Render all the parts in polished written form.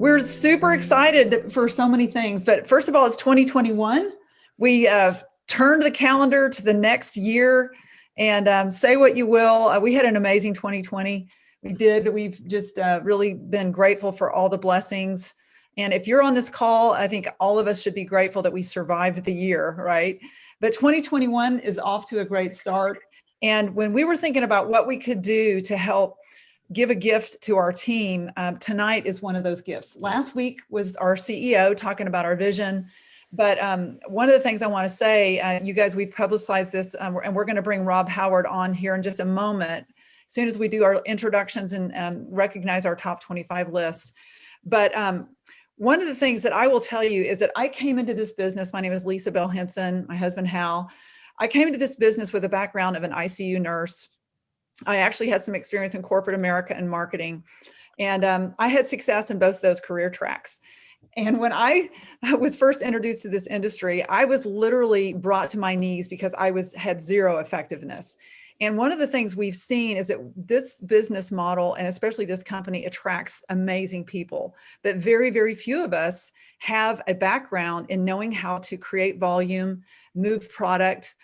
We're super excited for so many things, but first of all, it's 2021. We turned the calendar to the next year, and say what you will, we had an amazing 2020. We did. We've just really been grateful for all the blessings. And if you're on this call, I think all of us should be grateful that we survived the year, right? But 2021 is off to a great start. And when we were thinking about what we could do to help give a gift to our team, tonight is one of those gifts. Last week was our CEO talking about our vision. But one of the things I want to say, you guys, we've publicized this, and we're going to bring Rob Howard on here in just a moment, as soon as we do our introductions and recognize our top 25 list. But one of the things that I will tell you is that I came into this business, my name is Lisa Bell Henson, my husband Hal. I came into this business with a background of an ICU nurse. I actually had some experience in corporate America and marketing. And I had success in both those career tracks. And when I was first introduced to this industry, I was literally brought to my knees because I had zero effectiveness. And one of the things we've seen is that this business model, and especially this company, attracts amazing people. But very, very few of us have a background in knowing how to create volume, move product,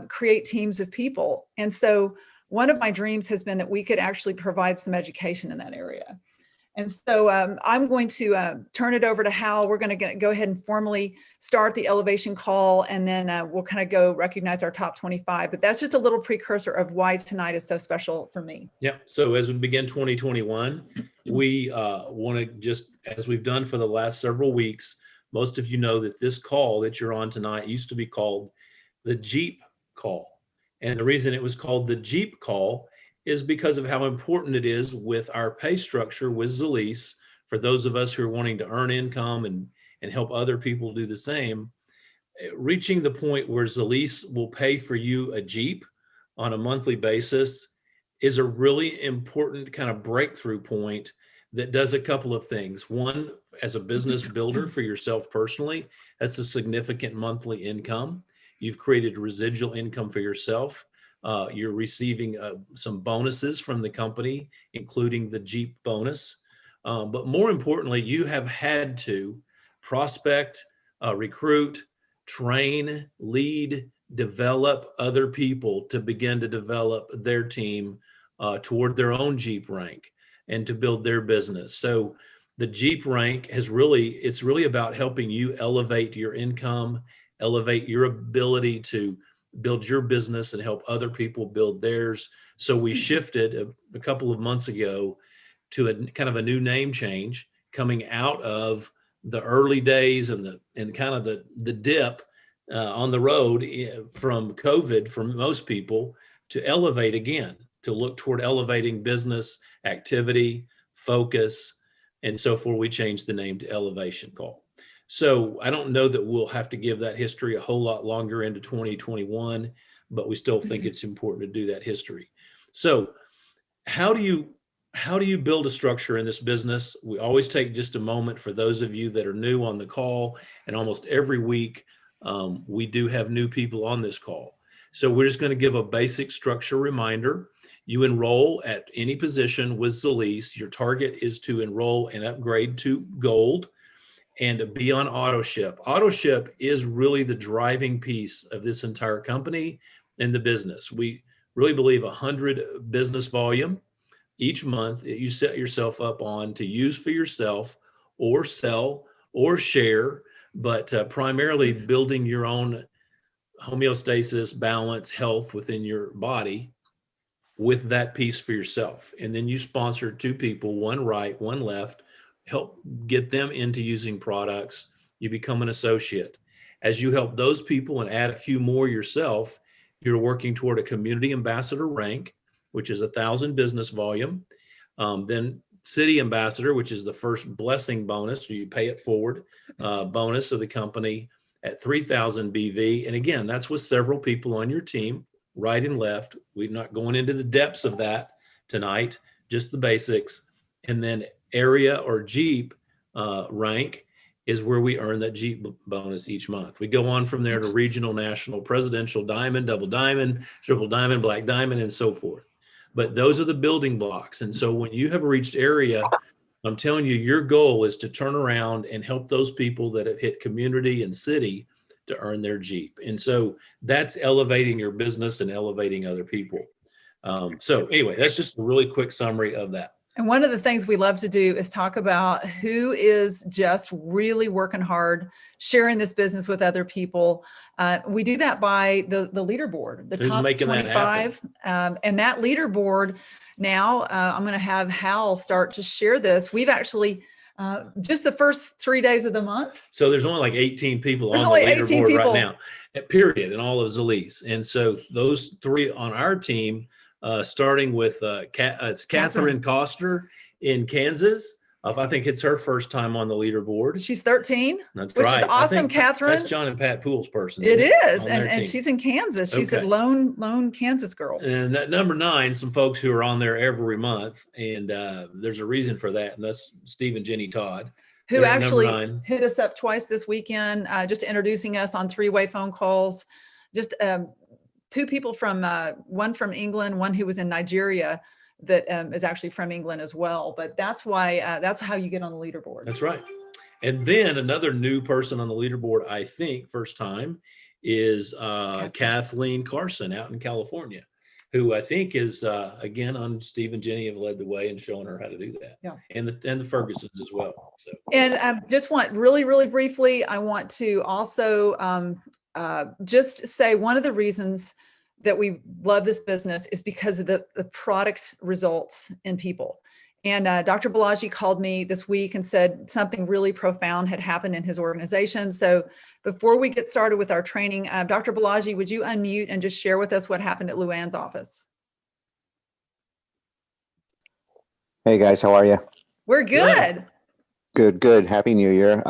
create teams of people. And so one of my dreams has been that we could actually provide some education in that area. And so I'm going to turn it over to Hal. We're going to go ahead and formally start the elevation call, and then we'll kind of go recognize our top 25. But that's just a little precursor of why tonight is so special for me. Yeah. So as we begin 2021, we want to just, as we've done for the last several weeks, most of you know that this call that you're on tonight used to be called the Jeep call. And the reason it was called the Jeep call is because of how important it is with our pay structure with Zalise, for those of us who are wanting to earn income and help other people do the same. Reaching the point where Zalise will pay for you a Jeep on a monthly basis is a really important kind of breakthrough point that does a couple of things. One, as a business builder for yourself personally, that's a significant monthly income. You've created residual income for yourself. You're receiving some bonuses from the company, including the Jeep bonus. But more importantly, you have had to prospect, recruit, train, lead, develop other people to begin to develop their team toward their own Jeep rank and to build their business. So the Jeep rank it's really about helping you elevate your income, elevate your ability to build your business and help other people build theirs. So we shifted a couple of months ago to a kind of a new name change, coming out of the early days and kind of the dip on the road from COVID for most people, to elevate again, to look toward elevating business activity, focus. And so forth, we changed the name to Elevation Call. So I don't know that we'll have to give that history a whole lot longer into 2021, but we still think it's important to do that history. So how do you build a structure in this business? We always take just a moment for those of you that are new on the call, and almost every week we do have new people on this call. So we're just going to give a basic structure reminder. You enroll at any position with Zalise. Your target is to enroll and upgrade to gold and to be on auto ship. Auto ship is really the driving piece of this entire company and the business. We really believe 100 business volume each month you set yourself up on to use for yourself or sell or share, but primarily building your own homeostasis, balance, health within your body with that piece for yourself. And then you sponsor two people, one right, one left, help get them into using products. You become an associate. As you help those people and add a few more yourself, you're working toward a community ambassador rank, which is 1,000 business volume. Then city ambassador, which is the first blessing bonus, so you pay it forward, bonus of the company at 3,000 BV. And again, that's with several people on your team, right and left. We're not going into the depths of that tonight, just the basics. And then area or Jeep rank is where we earn that Jeep bonus each month. We go on from there to regional, national, presidential, diamond, double diamond, triple diamond, black diamond, and so forth. But those are the building blocks. And so when you have reached area I'm telling you, your goal is to turn around and help those people that have hit community and city to earn their Jeep. And so that's elevating your business and elevating other people. So anyway, that's just a really quick summary of that. And one of the things we love to do is talk about who is just really working hard, sharing this business with other people. We do that by the leaderboard, the Who's top making that 25. And that leaderboard now, I'm going to have Hal start to share this. We've actually, just the first 3 days of the month. So there's only like 18 people There's on the only 18 leaderboard people. right now, period, in all of Zalise. And so those three on our team, starting with it's Catherine Coster in Kansas. I think it's her first time on the leaderboard. She's 13. That's which right. is awesome, Catherine. That's John and Pat Pool's person. It is. On their And team. she's in Kansas. She's Okay. a lone Kansas girl. And that number 9, some folks who are on there every month. And there's a reason for that. And that's Steve and Jenny Todd. Who They're at actually number 9. hit us up twice this weekend, just introducing us on 3-way phone calls. Just 2 people from, one from England, one who was in Nigeria that is actually from England as well. But that's why, that's how you get on the leaderboard. That's right. And then another new person on the leaderboard, I think, first time, is Kathleen Carson out in California, who I think is, again, on Steve and Jenny have led the way in showing her how to do that. Yeah. And the Fergusons as well. So. And I just want really, really briefly, I want to also just say one of the reasons that we love this business is because of the product results in people. And Dr. Balaji called me this week and said something really profound had happened in his organization. So before we get started with our training, Dr. Balaji, would you unmute and just share with us what happened at Luann's office? Hey guys, how are you? We're good. Good. Happy New Year.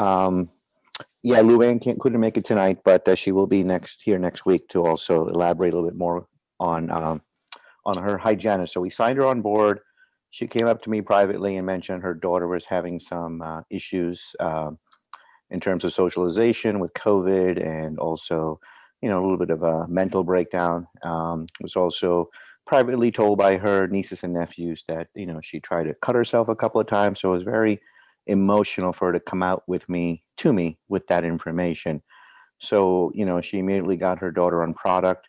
Yeah, Luann couldn't make it tonight, but she will be next week to also elaborate a little bit more on her hygienist. So we signed her on board. She came up to me privately and mentioned her daughter was having some issues in terms of socialization with COVID, and also, a little bit of a mental breakdown. Was also privately told by her nieces and nephews that she tried to cut herself a couple of times. So it was very emotional for her to come out to me with that information. So she immediately got her daughter on product,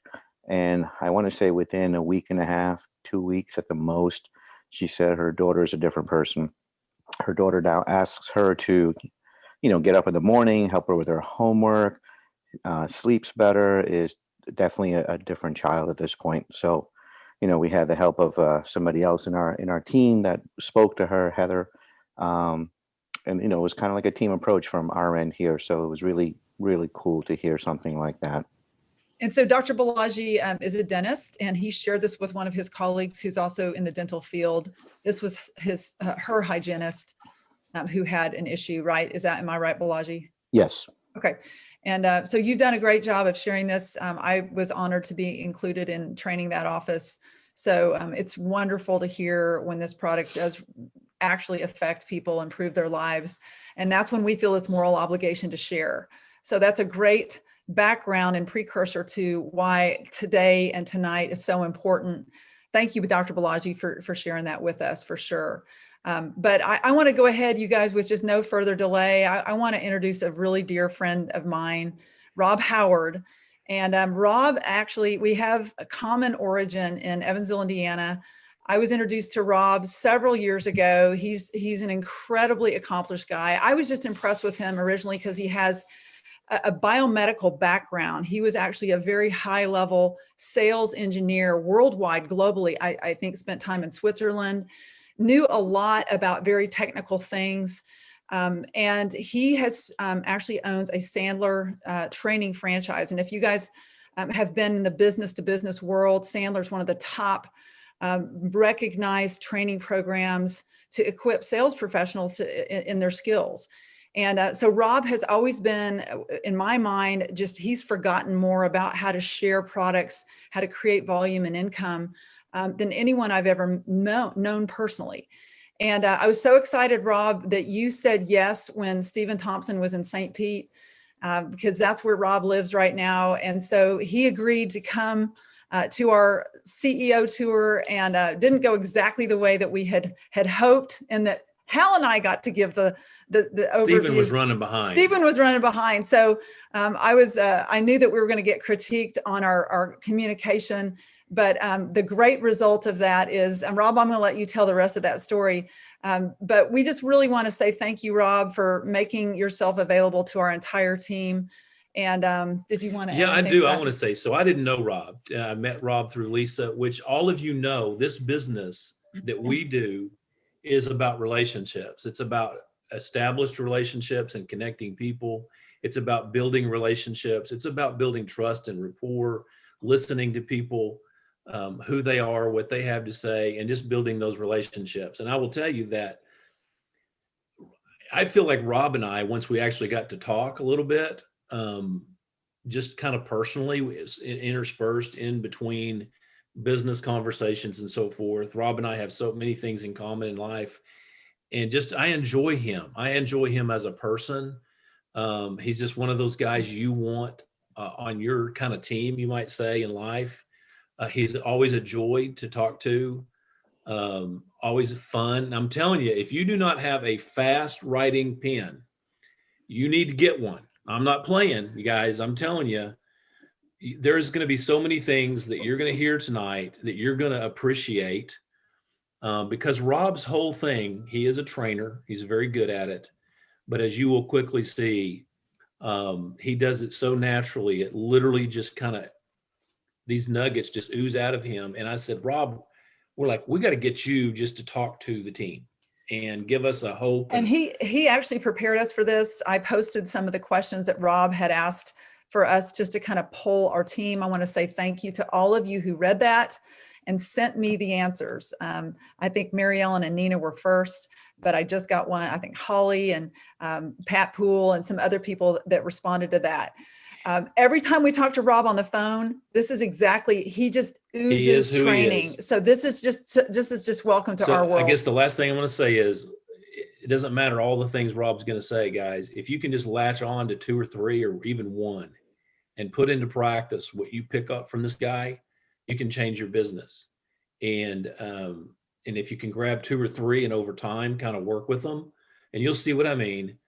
and I want to say within a week and a half, 2 weeks at the most, she said her daughter is a different person. Her daughter now asks her to get up in the morning, help her with her homework, sleeps better, is definitely a different child at this point. So we had the help of somebody else in our team that spoke to her, Heather. And it was kind of like a team approach from our end here. So it was really, really cool to hear something like that. And so Dr. Balaji is a dentist, and he shared this with one of his colleagues who's also in the dental field. This was her hygienist who had an issue, right? Am I right, Balaji? Yes. Okay. And so you've done a great job of sharing this. I was honored to be included in training that office. So it's wonderful to hear when this product does actually affect people, improve their lives. And that's when we feel this moral obligation to share. So that's a great background and precursor to why today and tonight is so important. Thank you, Dr. Balaji, for sharing that with us, for sure. But I want to go ahead, you guys, with just no further delay. I want to introduce a really dear friend of mine, Rob Howard. And Rob, actually, we have a common origin in Evansville, Indiana. I was introduced to Rob several years ago. He's an incredibly accomplished guy. I was just impressed with him originally because he has a biomedical background. He was actually a very high level sales engineer worldwide, globally. I think spent time in Switzerland, knew a lot about very technical things. And he has actually owns a Sandler training franchise. And if you guys have been in the business to business world, Sandler is one of the top recognized training programs to equip sales professionals in their skills. And so Rob has always been, in my mind, he's forgotten more about how to share products, how to create volume and income than anyone I've ever known personally. And I was so excited, Rob, that you said yes when Stephen Thompson was in St. Pete, because that's where Rob lives right now. And so he agreed to come to our CEO tour, and didn't go exactly the way that we had hoped, and that Hal and I got to give the overview. Stephen was running behind. Stephen was running behind. So I knew that we were going to get critiqued on our communication, but the great result of that is, and Rob, I'm going to let you tell the rest of that story. But we just really want to say thank you, Rob, for making yourself available to our entire team. And did you want to add Yeah, I anything do. to I that? want to say, so I didn't know Rob. I met Rob through Lisa, which all of you know, this business that we do is about relationships. It's about established relationships and connecting people. It's about building relationships. It's about building trust and rapport, listening to people, who they are, what they have to say, and just building those relationships. And I will tell you that I feel like Rob and I, once we actually got to talk a little bit, just kind of personally, interspersed in between business conversations and so forth. Rob and I have so many things in common in life, and just I enjoy him. I enjoy him as a person. He's just one of those guys you want on your kind of team, you might say, in life. He's always a joy to talk to. Always fun. I'm telling you, if you do not have a fast writing pen, you need to get one. I'm not playing, you guys. I'm telling you, there's going to be so many things that you're going to hear tonight that you're going to appreciate, because Rob's whole thing, he is a trainer. He's very good at it. But as you will quickly see, he does it so naturally. It literally just kind of, these nuggets just ooze out of him. And I said, Rob, we're like, we got to get you just to talk to the team and give us a hope. And he actually prepared us for this. I posted some of the questions that Rob had asked for us just to kind of poll our team. I want to say thank you to all of you who read that and sent me the answers. I think Mary Ellen and Nina were first, but I just got one. I think Holly and Pat Poole and some other people that responded to that. Every time we talk to Rob on the phone, this is exactly, he just oozes training. So this is just welcome to our world. I guess the last thing I want to say is, it doesn't matter all the things Rob's going to say, guys. If you can just latch on to 2 or 3 or even 1 and put into practice what you pick up from this guy, you can change your business. And if you can grab 2 or 3 and over time kind of work with them, and you'll see what I mean.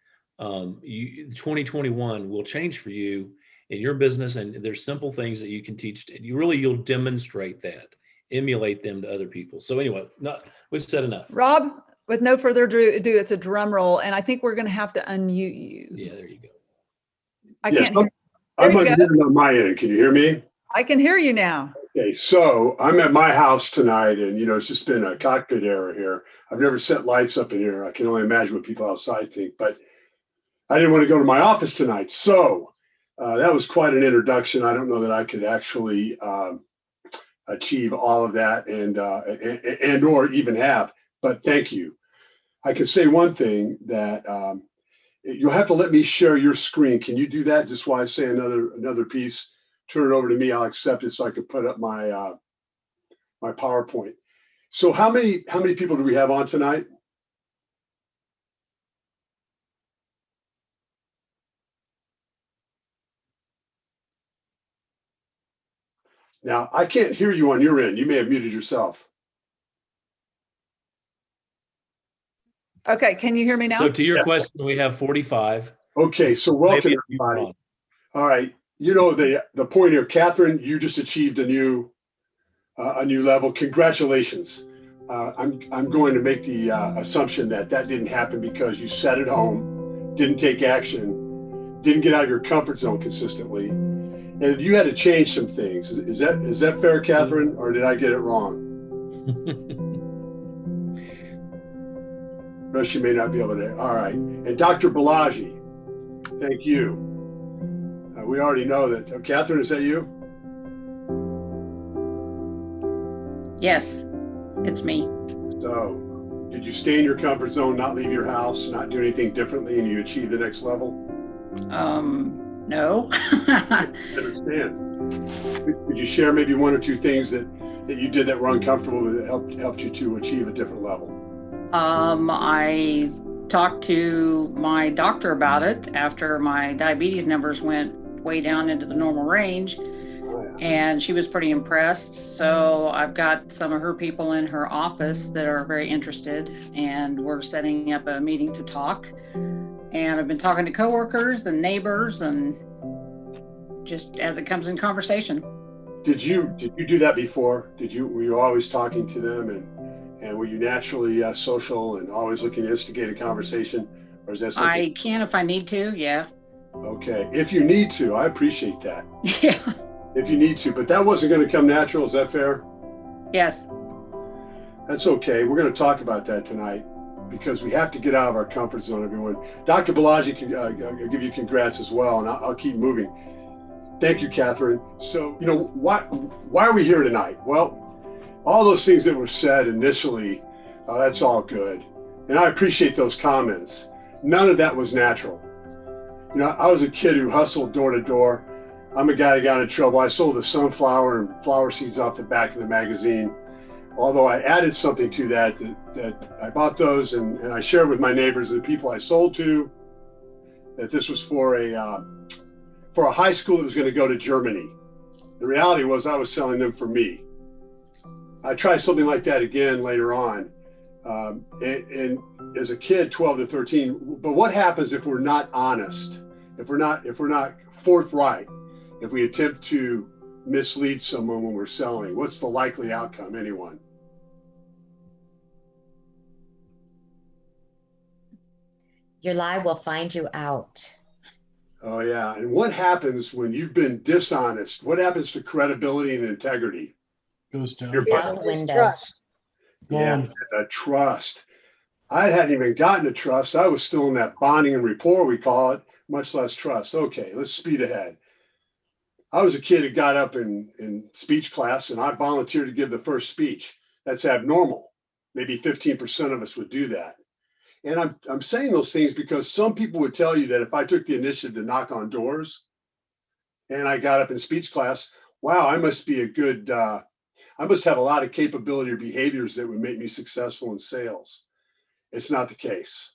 2021 will change for you in your business, and there's simple things that you can teach. You'll demonstrate that, emulate them to other people. So anyway, we've said enough. Rob, with no further ado, it's a drum roll, and I think we're going to have to unmute you. Yeah, there you go. I can't hear. I'm unmuted on my end. Can you hear me? I can hear you now. Okay, so I'm at my house tonight, and it's just been a cockpit error here. I've never set lights up in here. I can only imagine what people outside think, but I didn't want to go to my office tonight. So that was quite an introduction. I don't know that I could actually achieve all of that and or even have, but thank you. I can say one thing, that you'll have to let me share your screen. Can you do that just while I say another piece? Turn it over to me. I'll accept it so I can put up my my PowerPoint. So how many people do we have on tonight? Now, I can't hear you on your end. You may have muted yourself. Okay, can you hear me now? So to your question, we have 45. Okay, so welcome everybody. All right, the point here, Catherine, you just achieved a new level. Congratulations. I'm going to make the assumption that didn't happen because you sat at home, didn't take action, didn't get out of your comfort zone consistently, and you had to change some things. Is that fair, Catherine, or did I get it wrong? But she may not be able to. All right, and Dr. Balaji, thank you. We already know that. Catherine, is that you? Yes, it's me. So, did you stay in your comfort zone, not leave your house, not do anything differently, and you achieve the next level? No. I understand. Could you share maybe 1 or 2 things that you did that were uncomfortable that helped you to achieve a different level? I talked to my doctor about it after my diabetes numbers went way down into the normal range. and she was pretty impressed. So I've got some of her people in her office that are very interested, and we're setting up a meeting to talk. And I've been talking to coworkers and neighbors, and just as it comes in conversation. Did you do that before? Were you always talking to them, and were you naturally social and always looking to instigate a conversation, or is that something? I can if I need to, yeah. Okay, if you need to, I appreciate that. Yeah. If you need to, but that wasn't going to come natural. Is that fair? Yes. That's okay. We're going to talk about that tonight because we have to get out of our comfort zone, everyone. Dr. Balaji can I'll give you congrats as well, and I'll keep moving. Thank you, Catherine. So, why are we here tonight? Well, all those things that were said initially, that's all good. And I appreciate those comments. None of that was natural. I was a kid who hustled door to door. I'm a guy that got in trouble. I sold the sunflower and flower seeds off the back of the magazine. Although I added something to that I bought those and I shared with my neighbors and the people I sold to that this was for a high school that was going to go to Germany. The reality was I was selling them for me. I tried something like that again later on. And as a kid, 12 to 13, but what happens if we're not honest? If we're not forthright, if we attempt to mislead someone when we're selling, what's the likely outcome? Anyone? Your lie will find you out. Oh yeah. And what happens when you've been dishonest? What happens to credibility and integrity? Goes down. Out the window. Trust. Yeah, the trust. I hadn't even gotten to trust. I was still in that bonding and rapport, we call it, much less trust. Okay, let's speed ahead. I was a kid who got up in speech class and I volunteered to give the first speech. That's abnormal. Maybe 15% of us would do that. And I'm saying those things because some people would tell you that if I took the initiative to knock on doors and I got up in speech class, wow, I must be I must have a lot of capability or behaviors that would make me successful in sales. It's not the case.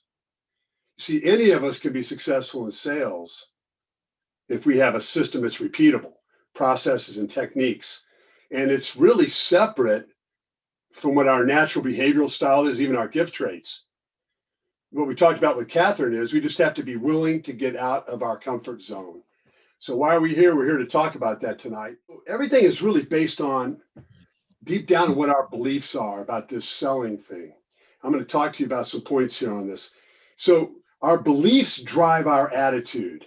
See, any of us can be successful in sales if we have a system that's repeatable, processes and techniques. And it's really separate from what our natural behavioral style is, even our gift traits. What we talked about with Catherine is we just have to be willing to get out of our comfort zone. So why are we here? We're here to talk about that tonight. Everything is really based on deep down what our beliefs are about this selling thing. I'm going to talk to you about some points here on this. So our beliefs drive our attitude.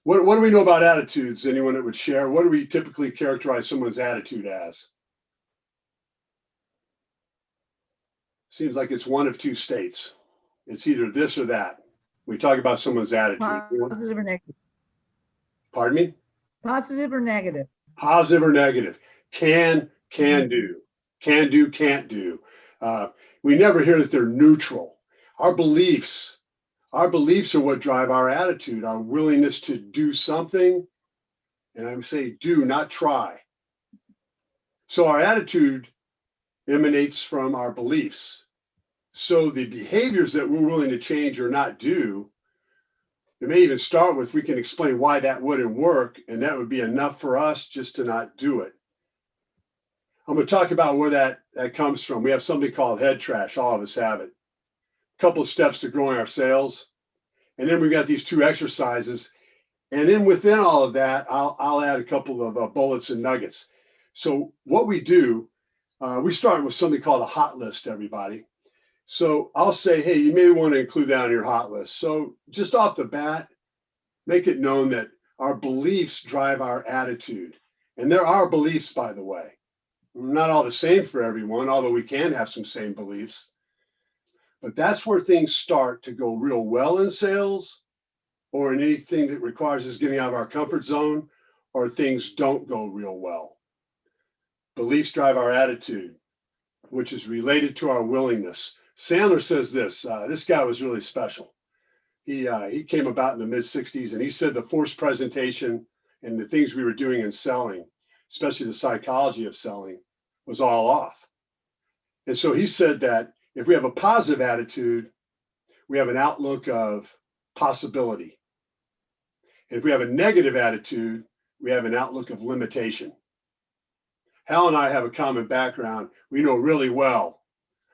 What do we know about attitudes? Anyone that would share? What do we typically characterize someone's attitude as? Seems like it's one of two states. It's either this or that. We talk about someone's attitude. Positive or negative? Pardon me? Positive or negative? Positive or negative. Can do. Can do, can't do. We never hear that they're neutral. Our beliefs are what drive our attitude, our willingness to do something. And I'm saying do, not try. So our attitude emanates from our beliefs. So the behaviors that we're willing to change or not do, it may even start with, we can explain why that wouldn't work, and that would be enough for us just to not do it. I'm going to talk about where that comes from. We have something called head trash. All of us have it. A couple of steps to growing our sales. And then we've got these two exercises. And then within all of that, I'll add a couple of bullets and nuggets. So what we do, we start with something called a hot list, everybody. So I'll say, hey, you may want to include that on your hot list. So just off the bat, make it known that our beliefs drive our attitude. And there are beliefs, by the way. Not all the same for everyone, although we can have some same beliefs. But that's where things start to go real well in sales, or in anything that requires us getting out of our comfort zone, or things don't go real well. Beliefs drive our attitude, which is related to our willingness. Sandler says this. This guy was really special. He came about in the mid-'60s, and he said the forced presentation and the things we were doing in selling, especially the psychology of selling, was all off. And so he said that if we have a positive attitude, we have an outlook of possibility. And if we have a negative attitude, we have an outlook of limitation. Hal and I have a common background. We know really well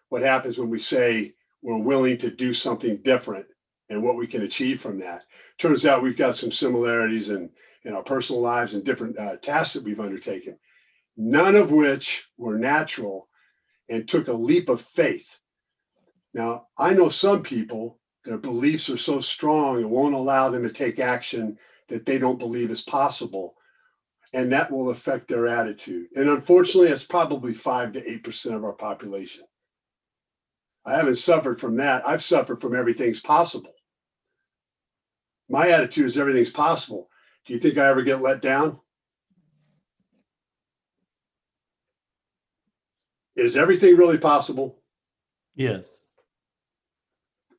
what happens when we say we're willing to do something different and what we can achieve from that. Turns out we've got some similarities in our personal lives and different tasks that we've undertaken, none of which were natural and took a leap of faith. Now, I know some people, their beliefs are so strong it won't allow them to take action that they don't believe is possible. And that will affect their attitude. And unfortunately, it's probably 5 to 8% of our population. I haven't suffered from that. I've suffered from everything's possible. My attitude is everything's possible. Do you think I ever get let down? Is everything really possible? Yes.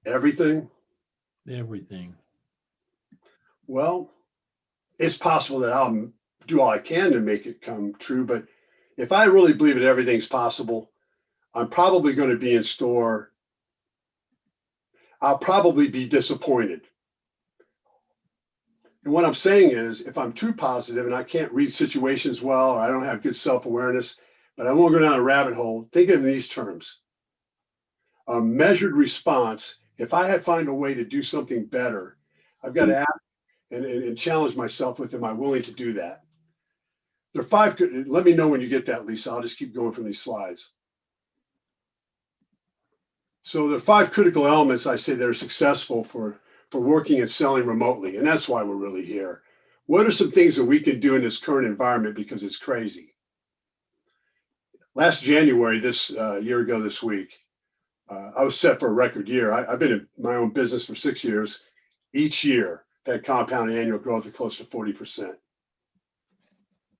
Everything? Everything. Well, it's possible that I'll do all I can to make it come true. But if I really believe that everything's possible, I'm probably going to be in store. I'll probably be disappointed. And what I'm saying is, if I'm too positive and I can't read situations well, or I don't have good self-awareness, but I won't go down a rabbit hole, think of it in these terms. A measured response, if I find a way to do something better, I've got to ask and challenge myself with, am I willing to do that? There are 5, let me know when you get that, Lisa. I'll just keep going from these slides. So there are 5 critical elements I say that are successful for working and selling remotely. And that's why we're really here. What are some things that we can do in this current environment, because it's crazy? Last January, this year ago this week, I was set for a record year. I've been in my own business for 6 years. Each year had compounded annual growth of close to 40%.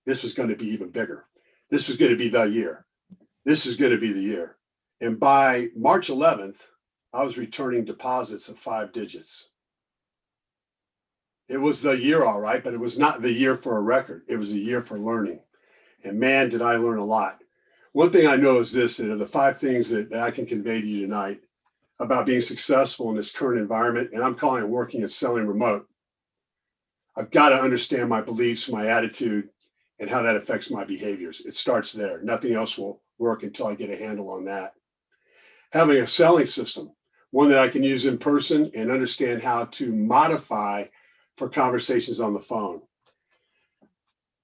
This was going to be even bigger. This was going to be the year. This is going to be the year. And by March 11th, I was returning deposits of 5 digits. It was the year, all right, but it was not the year for a record. It was a year for learning. And man, did I learn a lot. One thing I know is this, that are the 5 things that I can convey to you tonight about being successful in this current environment, and I'm calling it working and selling remote. I've got to understand my beliefs, my attitude, and how that affects my behaviors. It starts there. Nothing else will work until I get a handle on that. Having a selling system, one that I can use in person and understand how to modify for conversations on the phone.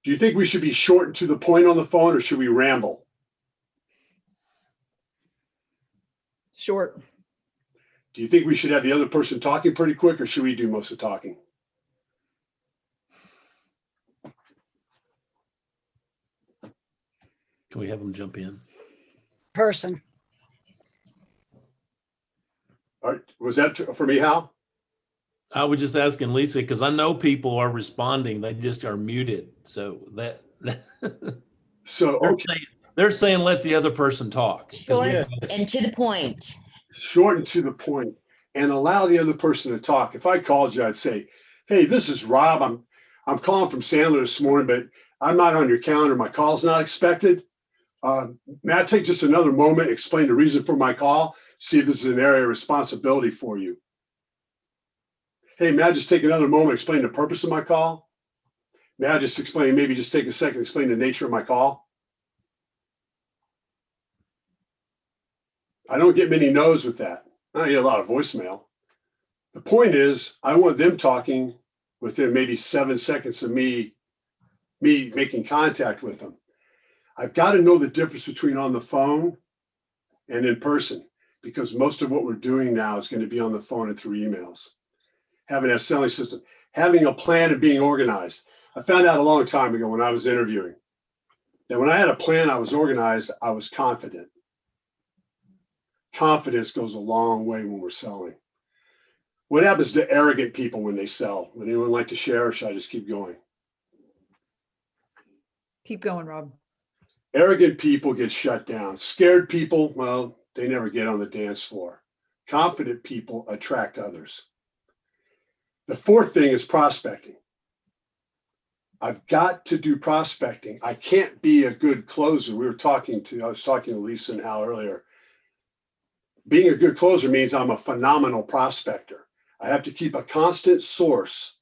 Do you think we should be short and to the point on the phone, or should we ramble? Short. Do you think we should have the other person talking pretty quick, or should we do most of the talking? Can we have them jump in? Person. All right, was that for me, Hal? I was just asking Lisa, because I know people are responding. They just are muted. So that So, okay. they're saying let the other person talk. 'Cause Short we- and to the point. Short and to the point, and allow the other person to talk. If I called you, I'd say, hey, this is Rob. I'm calling from Sandler this morning, but I'm not on your calendar. My call's not expected. May I take just another moment, explain the reason for my call, see if this is an area of responsibility for you. Hey, may I just take another moment, explain the purpose of my call? May I just explain, maybe just take a second, explain the nature of my call? I don't get many no's with that. I get a lot of voicemail. The point is, I want them talking within maybe 7 seconds of me making contact with them. I've got to know the difference between on the phone and in person, because most of what we're doing now is going to be on the phone and through emails. Having a selling system, having a plan and being organized. I found out a long time ago when I was interviewing that when I had a plan, I was organized, I was confident. Confidence goes a long way when we're selling. What happens to arrogant people when they sell? Would anyone like to share, or should I just keep going? Keep going, Rob. Arrogant people get shut down. Scared people, well, they never get on the dance floor. Confident people attract others. The 4th thing is prospecting. I've got to do prospecting. I can't be a good closer. I was talking to Lisa and Hal earlier. Being a good closer means I'm a phenomenal prospector. I have to keep a constant source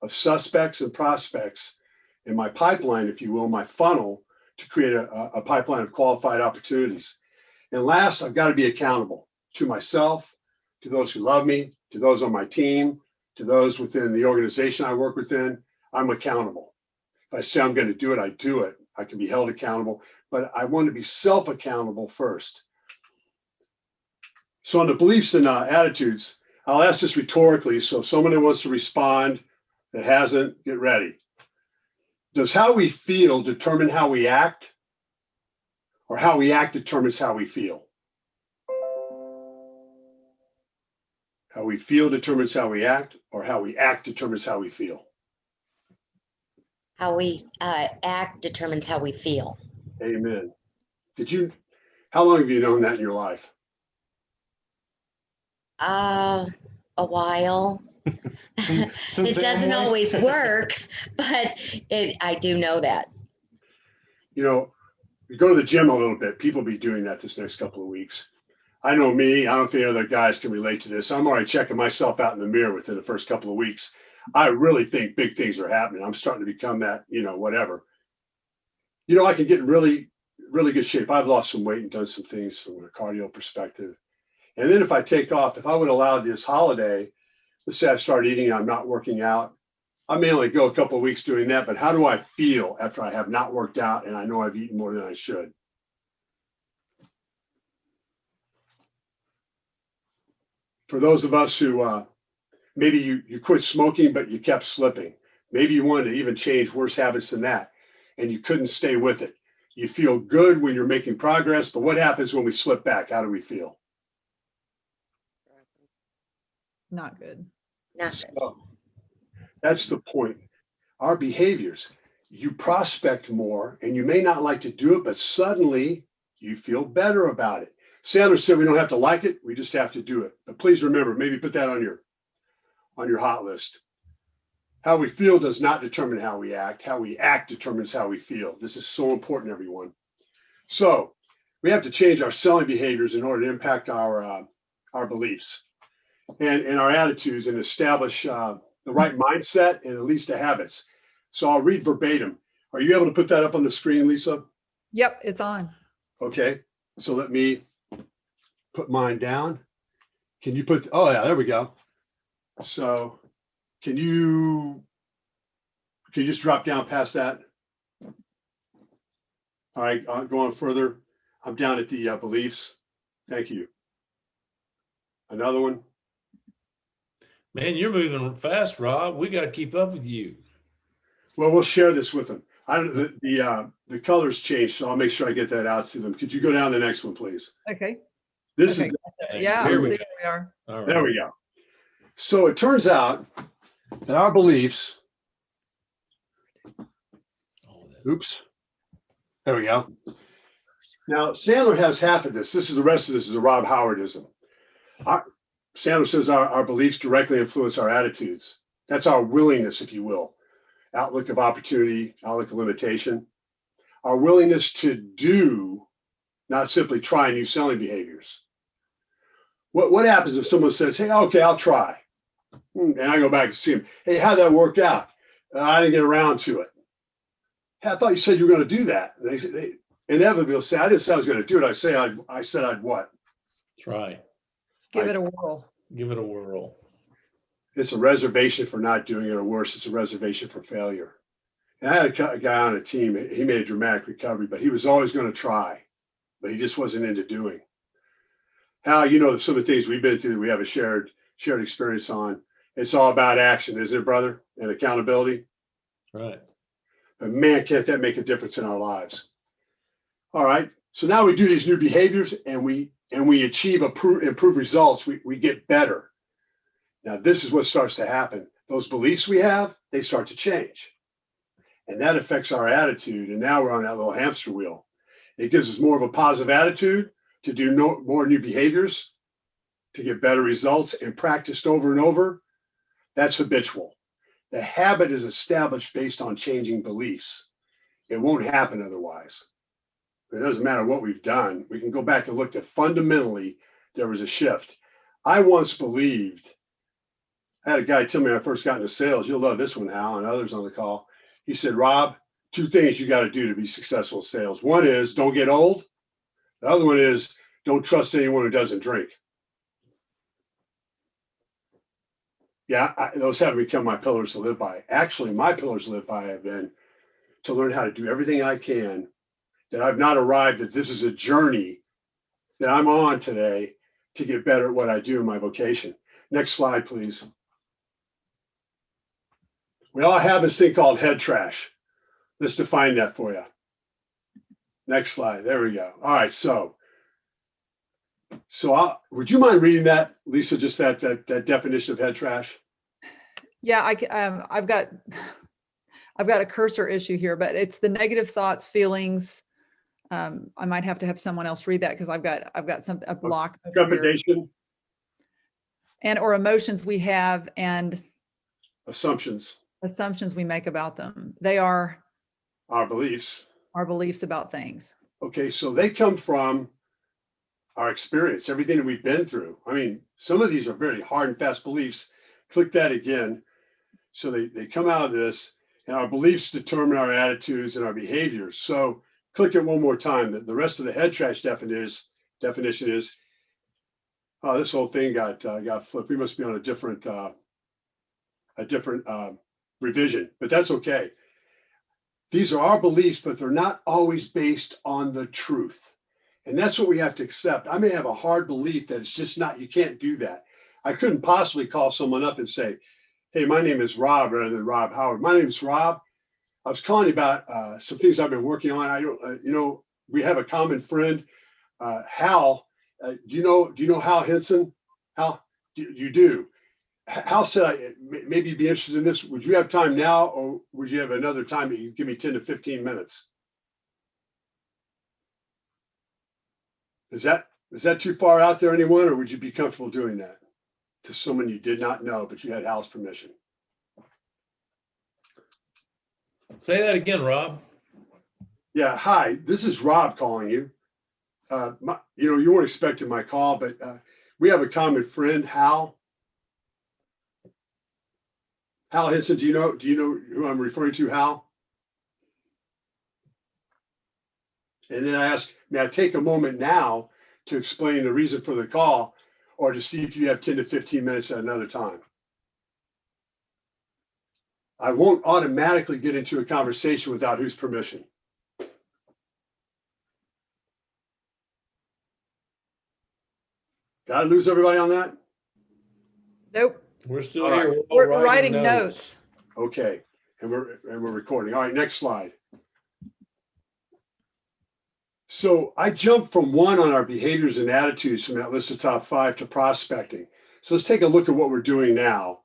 of suspects and prospects in my pipeline, if you will, my funnel, to create a pipeline of qualified opportunities. And last, I've got to be accountable to myself, to those who love me, to those on my team, to those within the organization I work within. I'm accountable. If I say I'm going to do it, I do it. I can be held accountable, but I want to be self-accountable first. So on the beliefs and attitudes, I'll ask this rhetorically. So if somebody wants to respond that hasn't, get ready. Does how we feel determine how we act, or how we act determines how we feel? How we feel determines how we act, or how we act determines how we feel? How we act determines how we feel. Amen. How long have you known that in your life? A while. It doesn't always work, but I do know that. You know, you go to the gym a little bit. People be doing that this next couple of weeks. I know me. I don't know if any other guys can relate to this. I'm already checking myself out in the mirror within the first couple of weeks. I really think big things are happening. I'm starting to become that, whatever. I can get in really, really good shape. I've lost some weight and done some things from a cardio perspective. And then if I take off, if I would allow this holiday, let's say I start eating, I'm not working out, I may only go a couple of weeks doing that, but how do I feel after I have not worked out and I know I've eaten more than I should? For those of us who maybe you quit smoking, but you kept slipping. Maybe you wanted to even change worse habits than that, and you couldn't stay with it. You feel good when you're making progress, but what happens when we slip back? How do we feel? Not good. Not good. So, that's the point. Our behaviors, you prospect more, and you may not like to do it, but suddenly you feel better about it. Sandler said we don't have to like it, we just have to do it. But please remember, maybe put that on your hot list. How we feel does not determine how we act. How we act determines how we feel. This is so important, everyone. So we have to change our selling behaviors in order to impact our beliefs and our attitudes, and establish the right mindset and at least the habits. So I'll read verbatim. Are you able to put that up on the screen, Lisa? Yep, it's on. Okay, so let me put mine down. Can you put, oh yeah, there we go. So can you just drop down past that? All right, I'll go on further. I'm down at the beliefs. Thank you. Another one. Man, you're moving fast, Rob. We got to keep up with you. Well, we'll share this with them. The colors changed, so I'll make sure I get that out to them. Could you go down to the next one, please? Okay. This Okay. is, Yeah, Here see, we there go. we are. All right. there we go. So it turns out that our beliefs, oops, there we go. Now, Sandler has half of this. The rest of this is a Rob Howardism. Sandler says our beliefs directly influence our attitudes. That's our willingness, if you will. Outlook of opportunity, outlook of limitation. Our willingness to do, not simply try new selling behaviors. What happens if someone says, hey, okay, I'll try. And I go back and see him. Hey, how'd that work out? I didn't get around to it. Hey, I thought you said you were going to do that. They inevitably will say, I didn't say I was going to do it. I said I'd what? Try. Give it a whirl. Give it a whirl. It's a reservation for not doing it, or worse, it's a reservation for failure. And I had a guy on a team, he made a dramatic recovery, but he was always going to try, but he just wasn't into doing. Hal, some of the things we've been through that we have a shared experience on. It's all about action, isn't it, brother? And accountability. Right. But man, can't that make a difference in our lives? All right. So now we do these new behaviors and we achieve improved results. We get better. Now, this is what starts to happen. Those beliefs we have, they start to change. And that affects our attitude. And now we're on that little hamster wheel. It gives us more of a positive attitude to do more new behaviors, to get better results, and practiced over and over. That's habitual. The habit is established based on changing beliefs. It won't happen otherwise. It doesn't matter what we've done. We can go back and look at fundamentally there was a shift. I once believed, I had a guy tell me when I first got into sales, you'll love this one, Hal, and others on the call. He said, Rob, two things you got to do to be successful in sales. One is don't get old. The other one is don't trust anyone who doesn't drink. Yeah, those haven't become my pillars to live by. Actually, my pillars to live by have been to learn how to do everything I can, that I've not arrived, that this is a journey that I'm on today to get better at what I do in my vocation. Next slide, please. We all have this thing called head trash. Let's define that for you. Next slide. There we go. All right. So would you mind reading that, Lisa, just that definition of head trash? Yeah, I've got a cursor issue here, but it's the negative thoughts, feelings. I might have to have someone else read that because I've got a block of Trepidation. And or emotions we have and Assumptions we make about them. They are our beliefs about things. Okay, so they come from our experience, everything that we've been through. I mean, some of these are very hard and fast beliefs. Click that again. So they come out of this, and our beliefs determine our attitudes and our behaviors. So click it one more time. The rest of the head trash definition is, oh, this whole thing got flipped. We must be on a different revision, but that's okay. These are our beliefs, but they're not always based on the truth. And that's what we have to accept. I may have a hard belief that it's just not, you can't do that. I couldn't possibly call someone up and say, hey, my name is Rob, rather than Rob Howard. My name is Rob. I was calling you about some things I've been working on. I don't, we have a common friend, Hal. Do you know Hal Henson? Hal, you do. Hal said, maybe you'd be interested in this. Would you have time now, or would you have another time that you give me 10 to 15 minutes? Is that too far out there, anyone, or would you be comfortable doing that to someone you did not know, but you had Hal's permission? Say that again, Rob. Yeah, hi, this is Rob calling you. You weren't expecting my call, but we have a common friend, Hal. Hal Henson, do you know who I'm referring to, Hal? And then I asked, may I take a moment now to explain the reason for the call, or to see if you have 10 to 15 minutes at another time? I won't automatically get into a conversation without whose permission. Did I lose everybody on that? Nope. We're still All here. right. We're We're writing notes. Okay, and we're recording. All right, next slide. So I jumped from one on our behaviors and attitudes from that list of top 5 to prospecting. So let's take a look at what we're doing now,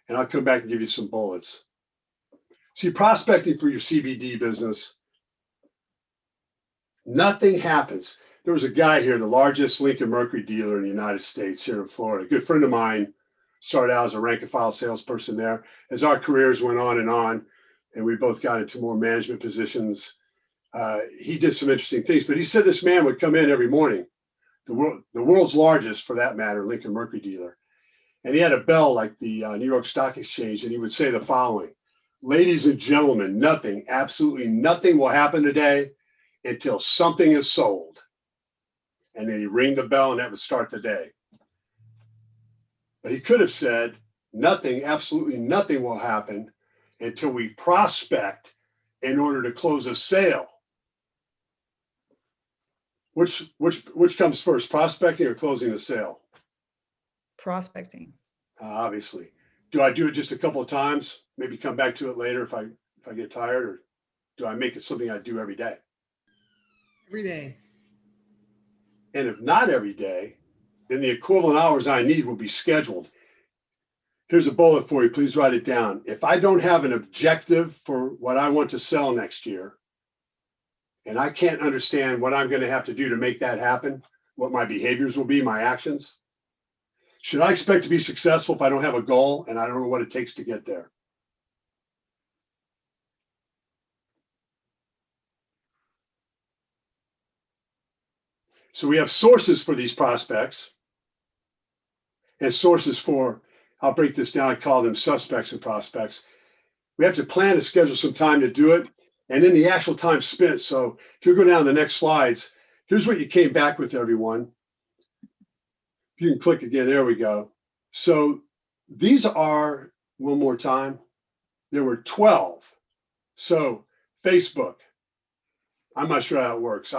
and I'll come back and give you some bullets. See, prospecting for your CBD business, nothing happens. There was a guy here, the largest Lincoln Mercury dealer in the United States here in Florida. A good friend of mine started out as a rank and file salesperson there. As our careers went on, and we both got into more management positions, he did some interesting things. But he said this man would come in every morning, the world's largest, for that matter, Lincoln Mercury dealer. And he had a bell like the New York Stock Exchange, and he would say the following: ladies and gentlemen, nothing, absolutely nothing will happen today until something is sold. And then he'd ring the bell, and that would start the day. But he could have said, nothing, absolutely nothing will happen until we prospect in order to close a sale. Which comes first, prospecting or closing a sale? Prospecting. Obviously. Do I do it just a couple of times? Maybe come back to it later if I get tired, or do I make it something I do every day? Every day. And if not every day, then the equivalent hours I need will be scheduled. Here's a bullet for you. Please write it down. If I don't have an objective for what I want to sell next year, and I can't understand what I'm going to have to do to make that happen, what my behaviors will be, my actions, should I expect to be successful if I don't have a goal and I don't know what it takes to get there? So we have sources for these prospects and sources for, I'll break this down, I call them suspects and prospects. We have to plan to schedule some time to do it. and then the actual time spent. So if you go down to the next slides, here's what you came back with, everyone. If you can click again, there we go. So these are, one more time, there were 12. So Facebook, I'm not sure how it works.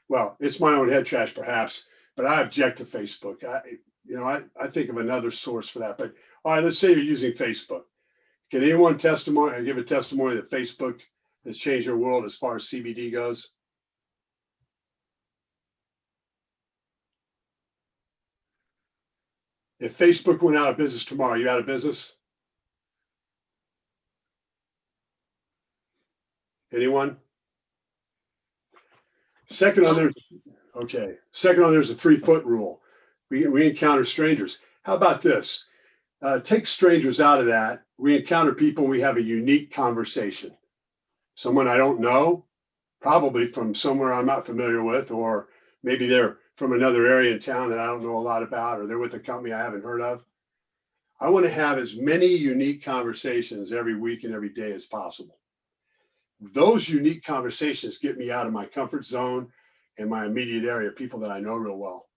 Well, it's my own head trash perhaps, but I object to Facebook. I think of another source for that. But all right, let's say you're using Facebook. Can anyone give a testimony that Facebook has changed your world as far as CBD goes? If Facebook went out of business tomorrow, you out of business? Anyone? Second on there's a 3-foot rule. We encounter strangers. How about this? Take strangers out of that. We encounter people and we have a unique conversation. Someone I don't know, probably from somewhere I'm not familiar with, or maybe they're from another area in town that I don't know a lot about, or they're with a company I haven't heard of. I want to have as many unique conversations every week and every day as possible. Those unique conversations get me out of my comfort zone and my immediate area, people that I know real well.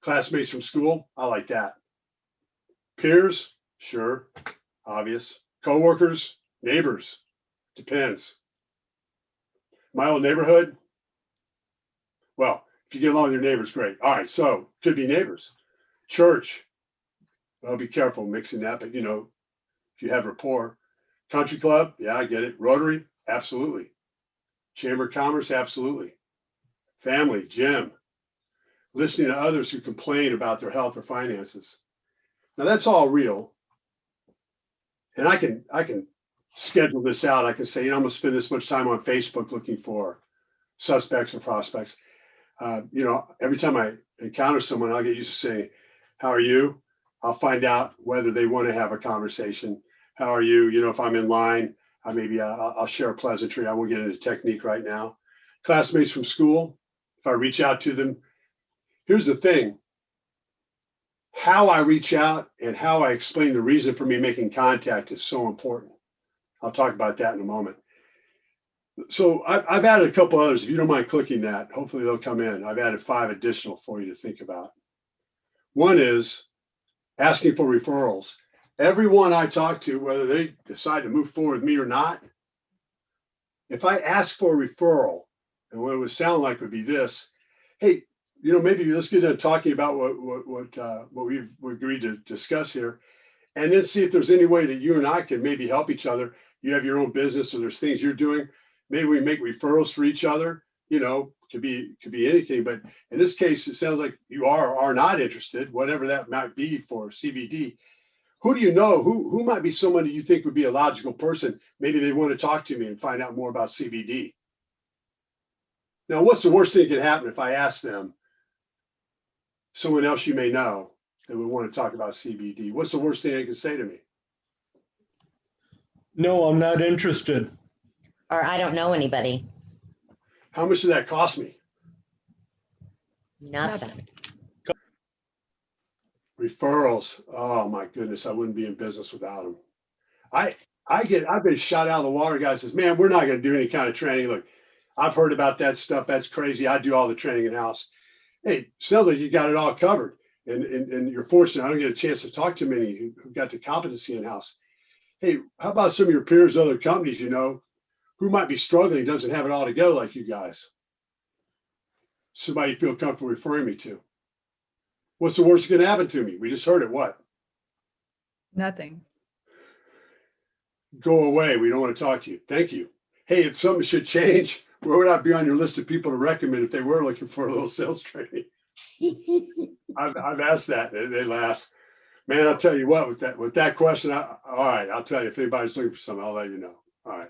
Classmates from school, I like that. Peers, sure, obvious. Coworkers, neighbors, depends. My old neighborhood, well, if you get along with your neighbors, great. All right, so could be neighbors. Church, well, be careful mixing that, but if you have rapport. Country club, yeah, I get it. Rotary, absolutely. Chamber of Commerce, absolutely. Family, gym. Listening to others who complain about their health or finances. Now that's all real. And I can schedule this out. I can say, I'm going to spend this much time on Facebook looking for suspects or prospects. Every time I encounter someone, I'll get used to saying, how are you? I'll find out whether they want to have a conversation. How are you? If I'm in line, I'll share a pleasantry. I won't get into technique right now. Classmates from school, if I reach out to them, here's the thing. How I reach out and how I explain the reason for me making contact is so important. I'll talk about that in a moment. So I've added a couple others. If you don't mind clicking that, hopefully they'll come in. I've added 5 additional for you to think about. One is asking for referrals. Everyone I talk to, whether they decide to move forward with me or not, if I ask for a referral, and what it would sound like would be this, hey, maybe let's get into talking about what we've agreed to discuss here, and then see if there's any way that you and I can maybe help each other. You have your own business, or there's things you're doing. Maybe we make referrals for each other. Could be anything. But in this case, it sounds like you are or are not interested, whatever that might be for CBD. Who do you know? Who might be someone that you think would be a logical person? Maybe they want to talk to me and find out more about CBD. Now, what's the worst thing that could happen if I ask them, someone else you may know that would want to talk about CBD? What's the worst thing they can say to me? No, I'm not interested. Or I don't know anybody. How much did that cost me? Nothing. Referrals. Oh my goodness, I wouldn't be in business without them. I've been shot out of the water. Guy says, man, we're not going to do any kind of training. Look, I've heard about that stuff. That's crazy. I do all the training in-house. Hey, sounds like you got it all covered. And you're fortunate. I don't get a chance to talk to many who got the competency in-house. Hey, how about some of your peers, other companies, who might be struggling, doesn't have it all together like you guys? Somebody you feel comfortable referring me to. What's the worst that can happen to me? We just heard it. What? Nothing. Go away. We don't want to talk to you. Thank you. Hey, if something should change, where would I be on your list of people to recommend if they were looking for a little sales training? I've asked that. They laugh. Man, I'll tell you what, with that question, all right, I'll tell you, if anybody's looking for something, I'll let you know. All right.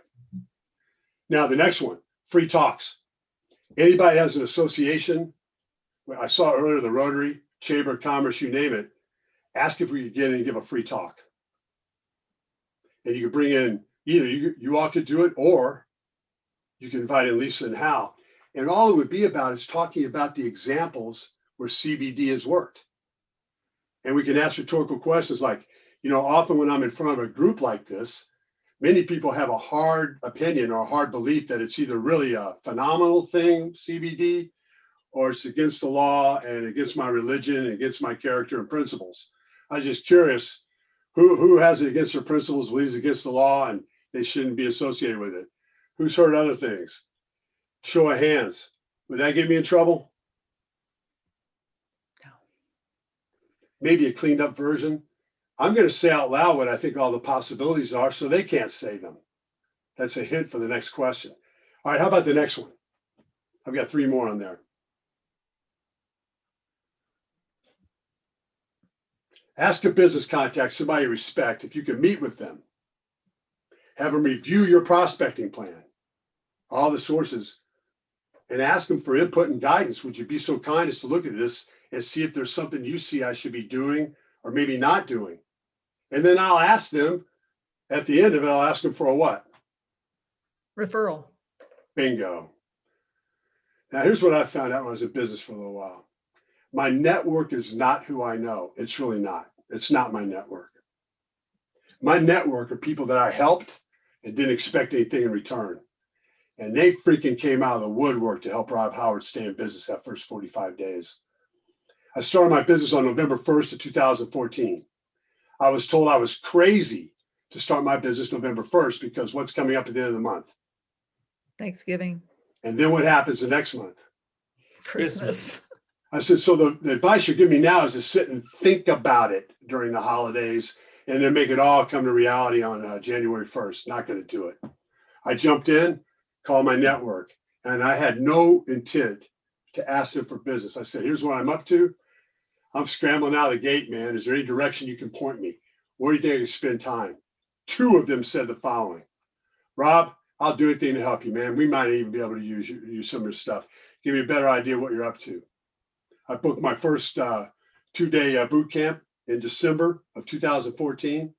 Now, the next one, free talks. Anybody has an association, I saw earlier the Rotary, Chamber of Commerce, you name it, ask if we could get in and give a free talk. And you can bring in, either you all could do it, or you can invite in Lisa and Hal. And all it would be about is talking about the examples where CBD has worked. And we can ask rhetorical questions like, often when I'm in front of a group like this, many people have a hard opinion or a hard belief that it's either really a phenomenal thing, CBD, or it's against the law and against my religion and against my character and principles. I was just curious, who has it against their principles, believes against the law, and they shouldn't be associated with it? Who's heard other things? Show of hands. Would that get me in trouble? No. Maybe a cleaned up version. I'm going to say out loud what I think all the possibilities are so they can't say them. That's a hint for the next question. All right, how about the next one? I've got 3 more on there. Ask a business contact, somebody you respect, if you can meet with them. Have them review your prospecting plan, all the sources, and ask them for input and guidance. Would you be so kind as to look at this and see if there's something you see I should be doing or maybe not doing? And then I'll ask them, at the end of it, I'll ask them for a what? Referral. Bingo. Now, here's what I found out when I was in business for a little while. My network is not who I know. It's really not. It's not my network. My network are people that I helped and didn't expect anything in return. And they freaking came out of the woodwork to help Rob Howard stay in business that first 45 days. I started my business on November 1st of 2014. I was told I was crazy to start my business November 1st because what's coming up at the end of the month? Thanksgiving. And then what happens the next month? Christmas. I said, so the advice you're giving me now is to sit and think about it during the holidays and then make it all come to reality on January 1st. Not going to do it. I jumped in, called my network, and I had no intent to ask them for business. I said, here's what I'm up to. I'm scrambling out of the gate, man. Is there any direction you can point me? Where do you think I can spend time? 2 of them said the following: Rob, I'll do anything to help you, man. We might even be able to use some of your stuff. Give me a better idea what you're up to. I booked my first 2-day boot camp in December of 2014.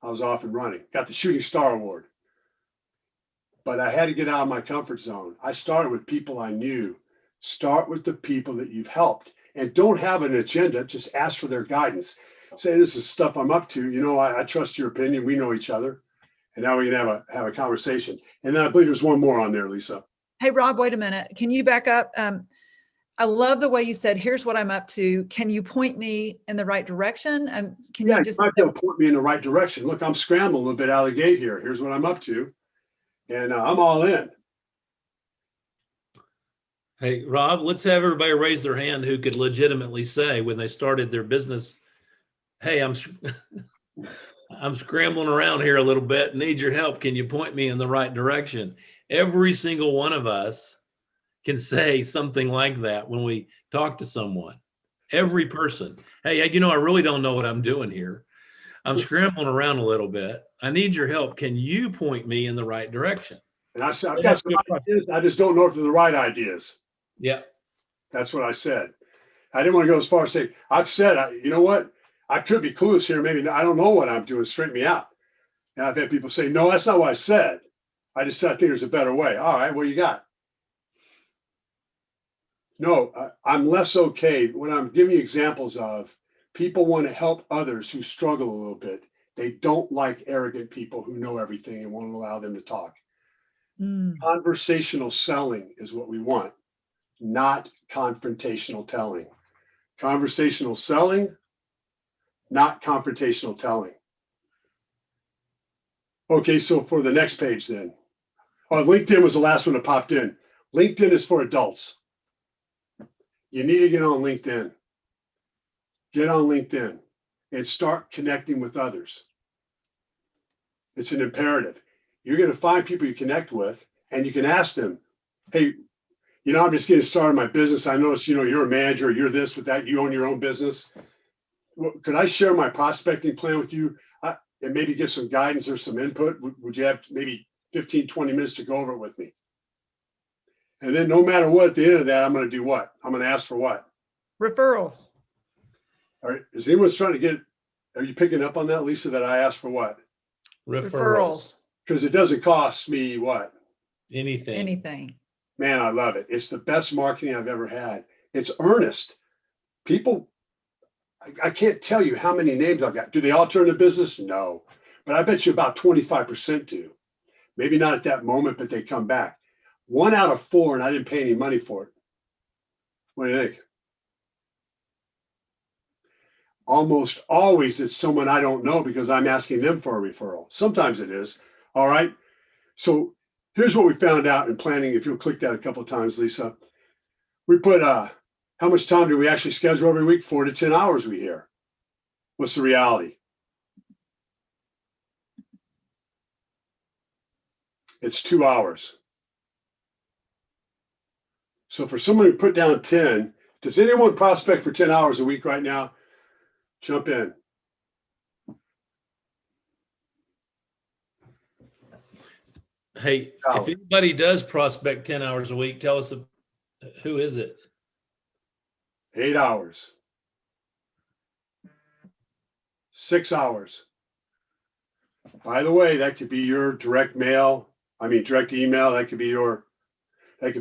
I was off and running. Got the Shooting Star Award. But I had to get out of my comfort zone. I started with people I knew. Start with the people that you've helped. And don't have an agenda. Just ask for their guidance. Say, this is stuff I'm up to. You know, I trust your opinion. We know each other. And now we can have a conversation. And then I believe there's one more on there, Lisa. Hey, Rob, wait a minute. Can you back up? I love the way you said, here's what I'm up to. Can you point me in the right direction? And can you just might be able to point me in the right direction. Look, I'm scrambling a little bit out of the gate here. Here's what I'm up to. And I'm all in. Hey, Rob, let's have everybody raise their hand who could legitimately say when they started their business, hey, I'm scrambling around here a little bit, need your help. Can you point me in the right direction? Every single one of us can say something like that when we talk to someone. Every person. Hey, you know, I really don't know what I'm doing here. I'm scrambling around a little bit. I need your help. Can you point me in the right direction? And I said, I've got some ideas. I just don't know if they're the right ideas. Yeah. That's what I said. I didn't want to go as far as say, I've said, you know what? I could be clueless here. Maybe I don't know what I'm doing. Straighten me out. And I've had people say, no, that's not what I said. I just said, I think there's a better way. All right, what you got? No, I'm less okay. When I'm giving you examples of people want to help others who struggle a little bit. They don't like arrogant people who know everything and won't allow them to talk. Conversational selling is what we want, not confrontational telling. Conversational selling, not confrontational telling. Okay, so for the next page then. Oh, LinkedIn was the last one that popped in. LinkedIn is for adults. You need to get on LinkedIn. Get on LinkedIn and start connecting with others. It's an imperative. You're going to find people you connect with, and you can ask them, hey, you know, I'm just getting started in my business. I noticed, you know, you're a manager, you're this with that, you own your own business. Well, could I share my prospecting plan with you and maybe get some guidance or some input? Would you have maybe 15, 20 minutes to go over it with me? And then no matter what, at the end of that, I'm going to do what? I'm going to ask for what? referral. All right. Is anyone trying to get, are you picking up on that, Lisa, that I asked for what? Referrals. Because it doesn't cost me what? Anything. Man, I love it. It's the best marketing I've ever had. It's earnest. People, I can't tell you how many names I've got. Do they all turn to business? No. but I bet you about 25% do. Maybe not at that moment, but they come back. 1 out of 4, and I didn't pay any money for it. What do you think? Almost always it's someone I don't know because I'm asking them for a referral. Sometimes it is. All right. So here's what we found out in planning. If you'll click that a couple of times, Lisa, we put how much time do we actually schedule every week? 4 to 10 hours we hear. What's the reality? It's 2 hours. So for someone who put down 10, does anyone prospect for 10 hours a week right now? Jump in. Hey, if anybody does prospect 10 hours a week, tell us who is it? 8 hours. 6 hours. By the way, that could be your direct mail. I mean, direct email. That could be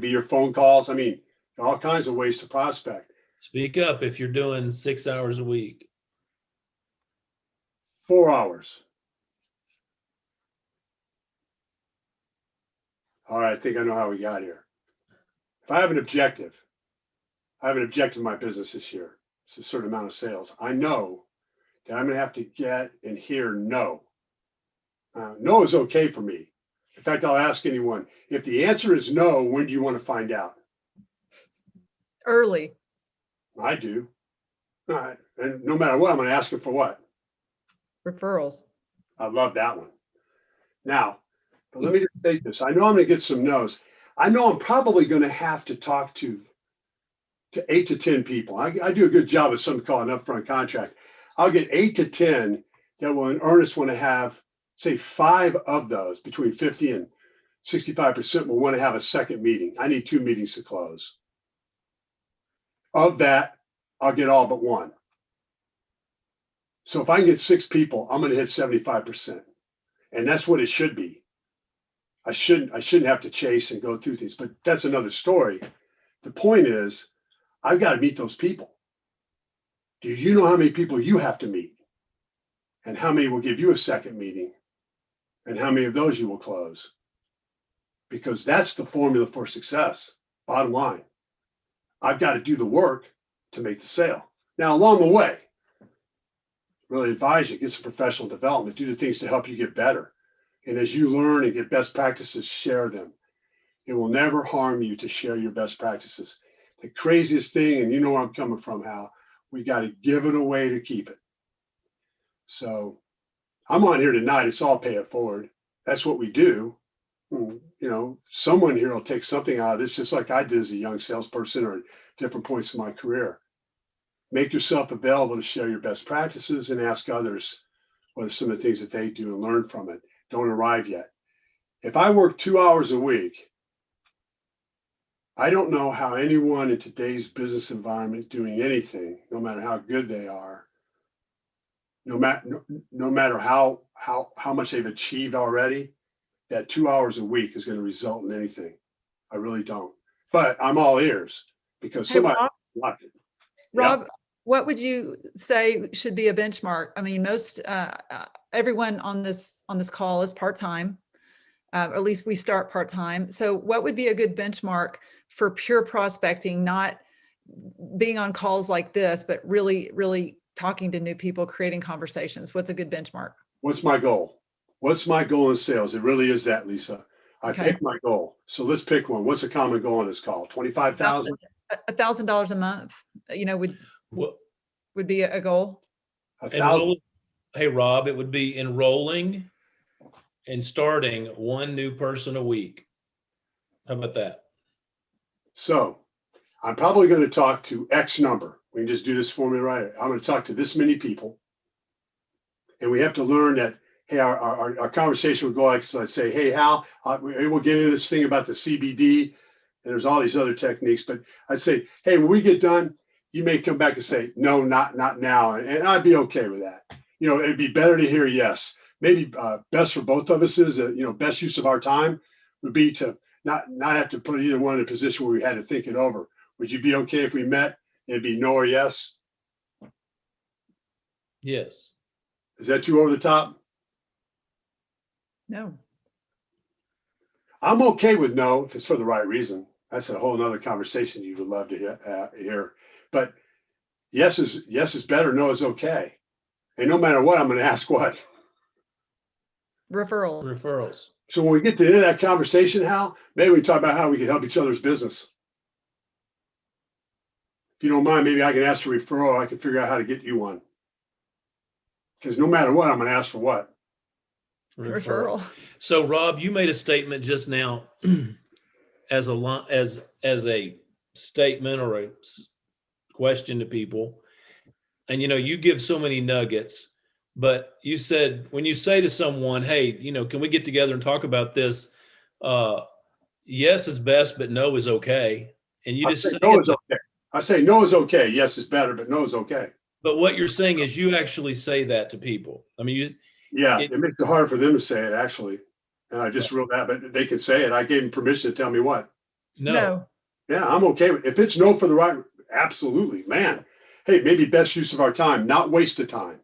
your phone calls. I mean, all kinds of ways to prospect. Speak up if you're doing 6 hours a week. 4 hours. All right, I think I know how we got here. If I have an objective, in my business this year. It's a certain amount of sales. I know that I'm going to have to get and hear no. No is okay for me. In fact, I'll ask anyone, if the answer is no, when do you want to find out? Early. I do. All right. And no matter what, I'm going to ask them for what? Referrals. I love that one. Now, but let me just say this. I know I'm going to get some no's. I know I'm probably going to have to talk to 8 to 10 people. I do a good job of something called an upfront contract. I'll get 8 to 10 that will in earnest want to have, say, 5 of those, between 50 and 65% will want to have a second meeting. I need 2 meetings to close. Of that, I'll get all but 1. So if I can get 6 people, I'm going to hit 75%. And that's what it should be. I shouldn't have to chase and go through things, but that's another story. The point is, I've got to meet those people. Do you know how many people you have to meet? And how many will give you a second meeting? And how many of those you will close? Because that's the formula for success. Bottom line, I've got to do the work to make the sale. Now, along the way, really advise you, get some professional development, do the things to help you get better. And as you learn and get best practices, share them. It will never harm you to share your best practices. The craziest thing, and you know where I'm coming from, Hal, we got to give it away to keep it. So I'm on here tonight. It's all pay it forward. That's what we do. You know, someone here will take something out of this, just like I did as a young salesperson or at different points in my career. Make yourself available to share your best practices and ask others what are some of the things that they do and learn from it. Don't arrive yet. If I work 2 hours a week, I don't know how anyone in today's business environment doing anything, no matter how good they are, no matter how much they've achieved already, that 2 hours a week is going to result in anything. I really don't. But I'm all ears because somebody blocked it. Rob, what would you say should be a benchmark? I mean, most everyone on this call is part-time, or at least we start part-time. So what would be a good benchmark for pure prospecting, not being on calls like this, but really, really talking to new people, creating conversations? What's a good benchmark? What's my goal? What's my goal in sales? It really is that, Lisa. I picked my goal. So let's pick one. What's a common goal on this call? 25,000? $1,000 a month, you know, would be a goal. Hey, Rob, it would be enrolling and starting 1 new person a week. How about that? So I'm probably going to talk to X number. We can just do this formula right. I'm going to talk to this many people. And we have to learn that, hey, our conversation would go like, so I'd say, hey, Hal, we'll get into this thing about the CBD. And there's all these other techniques. But I'd say, hey, when we get done, you may come back and say, no, not now. And I'd be okay with that. You know, it'd be better to hear yes. Maybe best for both of us is, best use of our time would be to not have to put either one in a position where we had to think it over. Would you be okay if we met? It'd be no or yes? Yes. Is that too over the top? No. I'm okay with no if it's for the right reason. That's a whole nother conversation you would love to hear. But yes is better. No is okay. And no matter what, I'm going to ask what. Referrals. Referrals. So when we get to the end of that conversation, Hal, maybe we can talk about how we can help each other's business. If you don't mind, maybe I can ask for a referral. I can figure out how to get you one. Because no matter what, I'm going to ask for what? Referral. So Rob, you made a statement just now as a statement or a question to people. And, you give so many nuggets, but you said, when you say to someone, hey, can we get together and talk about this? Yes is best, but no is okay. And you just say no is okay. I say no is okay. Yes is better, but no is okay. But what you're saying is you actually say that to people. I mean, it makes it hard for them to say it, actually. And I just wrote that, but they can say it. I gave them permission to tell me what. No. Yeah, I'm okay with it. If it's no for the right, absolutely, man. Hey, maybe best use of our time, not waste of time.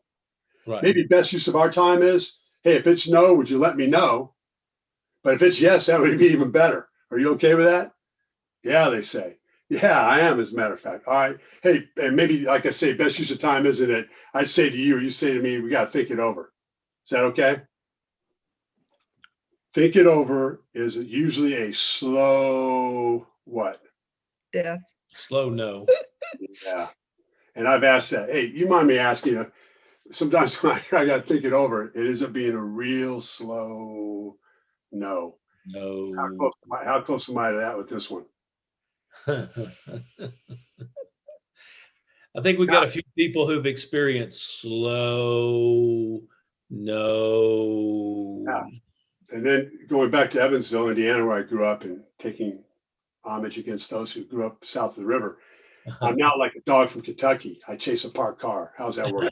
Right. Maybe best use of our time is, hey, if it's no, would you let me know? But if it's yes, that would be even better. Are you okay with that? Yeah, they say. Yeah, I am, as a matter of fact. All right. Hey, and maybe, like I say, best use of time isn't it? I say to you, or you say to me, we got to think it over. Is that okay? Think it over is usually a slow what? Death. Slow no. Yeah. And I've asked that. Hey, you mind me asking you? Sometimes when I got to think it over, it ends up being a real slow no. No. How close am I to that with this one? I think we got a few people who've experienced slow no. Yeah. And then going back to Evansville, Indiana, where I grew up, and taking homage against those who grew up south of the river. I'm now like a dog from Kentucky. I chase a parked car. How's that work?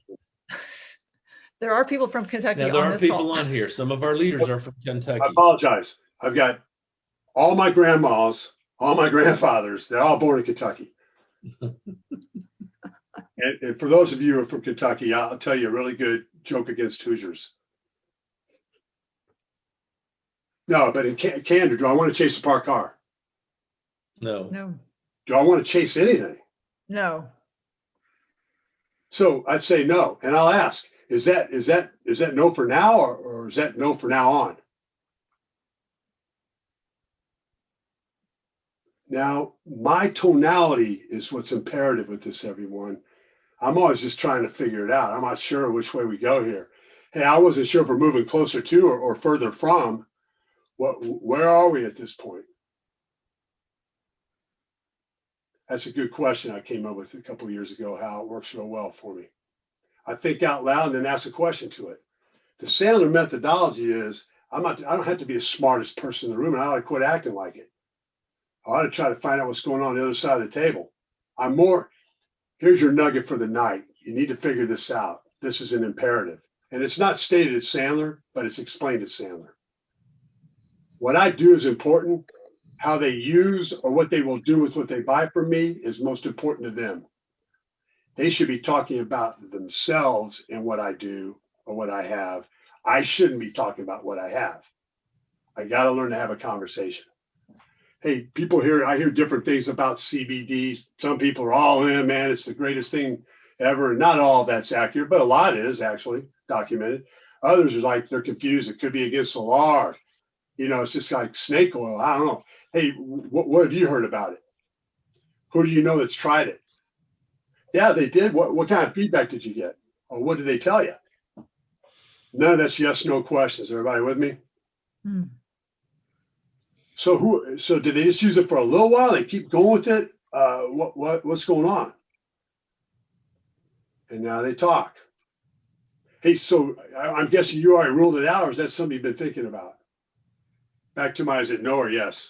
There are people from Kentucky Now, there on are this people call. on here. Some of our leaders are from Kentucky. I apologize. I've got all my grandmas, all my grandfathers. They're all born in Kentucky. And for those of you who are from Kentucky, I'll tell you a really good joke against Hoosiers. No, but in Canada, do I want to chase a parked car? No. No. Do I want to chase anything? No. So I'd say no, and I'll ask: Is that no for now, or is that no for now on? Now, my tonality is what's imperative with this, everyone. I'm always just trying to figure it out. I'm not sure which way we go here. Hey, I wasn't sure if we're moving closer to or further from. Where are we at this point? That's a good question I came up with a couple of years ago, how it works real well for me. I think out loud and then ask a question to it. The Sandler methodology is I don't have to be the smartest person in the room, and I ought to quit acting like it. I ought to try to find out what's going on the other side of the table. Here's your nugget for the night. You need to figure this out. This is an imperative. And it's not stated as Sandler, but it's explained as Sandler. What I do is important. How they use or what they will do with what they buy from me is most important to them. They should be talking about themselves and what I do or what I have. I shouldn't be talking about what I have. I got to learn to have a conversation. Hey, I hear different things about CBD. Some people are all in, man, it's the greatest thing ever. Not all that's accurate, but a lot is actually documented. Others are like, they're confused. It could be against the law. It's just like snake oil. I don't know. Hey, what have you heard about it? Who do you know that's tried it? Yeah, they did. What kind of feedback did you get? Or what did they tell you? None of that's yes, no questions. Everybody with me? Hmm. So did they just use it for a little while? They keep going with it? What's going on? And now they talk. Hey, so I'm guessing you already ruled it out, or is that something you've been thinking about? Back to is it no or yes?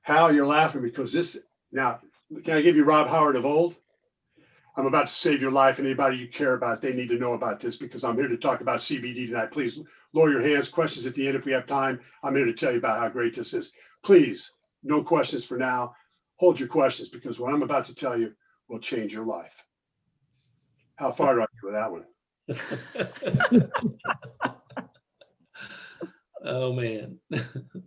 Hal, you're laughing because now, can I give you Rob Howard of old? I'm about to save your life. Anybody you care about, they need to know about this because I'm here to talk about CBD tonight. Please lower your hands. Questions at the end if we have time. I'm here to tell you about how great this is. Please, no questions for now. Hold your questions because what I'm about to tell you will change your life. How far do I get with that one? Oh man.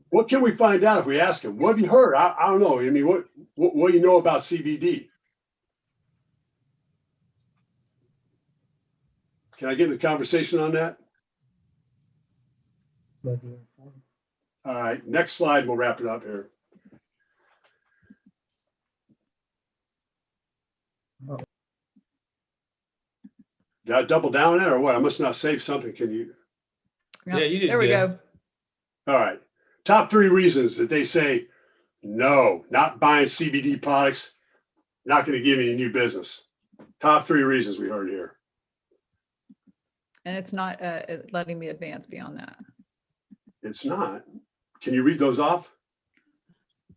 What can we find out if we ask him? What have you heard? I don't know. I mean, what do you know about CBD? Can I get in the conversation on that? All right, next slide, and we'll wrap it up here. Got to double down on that or what? I must not save something. Can you? Yeah, you did There we good. go. All right. Top 3 reasons that they say, no, not buying CBD products, not going to give you any new business. Top 3 reasons we heard here. And it's not letting me advance beyond that. It's not. Can you read those off?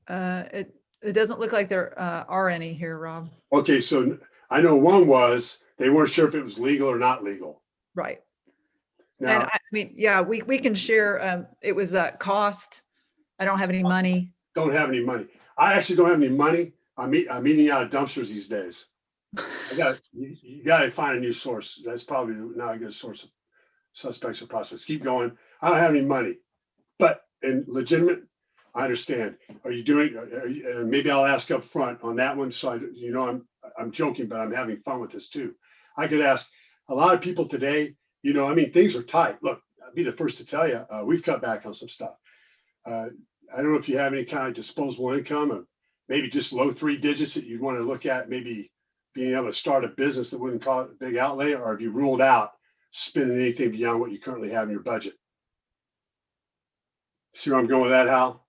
It doesn't look like there are any here, Rob. Okay, so I know one was they weren't sure if it was legal or not legal. Right. Now, And I mean, yeah, we can share. It was cost. I don't have any money. don't have any money. I actually don't have any money. I'm eating out of dumpsters these days. You got to find a new source. That's probably not a good source of suspects or prospects. Keep going. I don't have any money, but and legitimate. I understand. Are you doing? Maybe I'll ask up front on that one. So I'm joking, but I'm having fun with this too. I could ask a lot of people today. I mean, things are tight. Look, I'll be the first to tell you, we've cut back on some stuff. I don't know if you have any kind of disposable income or maybe just low 3 digits that you'd want to look at, maybe being able to start a business that wouldn't cost a big outlay, or have you ruled out spending anything beyond what you currently have in your budget? See where I'm going with that, Hal?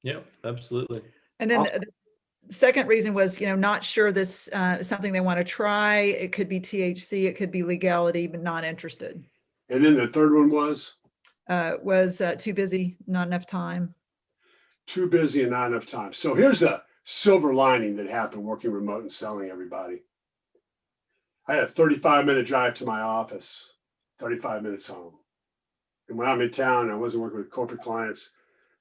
Yep, absolutely. And then the second reason was, not sure this is something they want to try. It could be THC, it could be legality, but not interested. And then the third one was too busy, not enough time. too busy and not enough time. So here's the silver lining that happened working remote and selling, everybody. I had a 35-minute drive to my office, 35 minutes home. And when I'm in town and I wasn't working with corporate clients,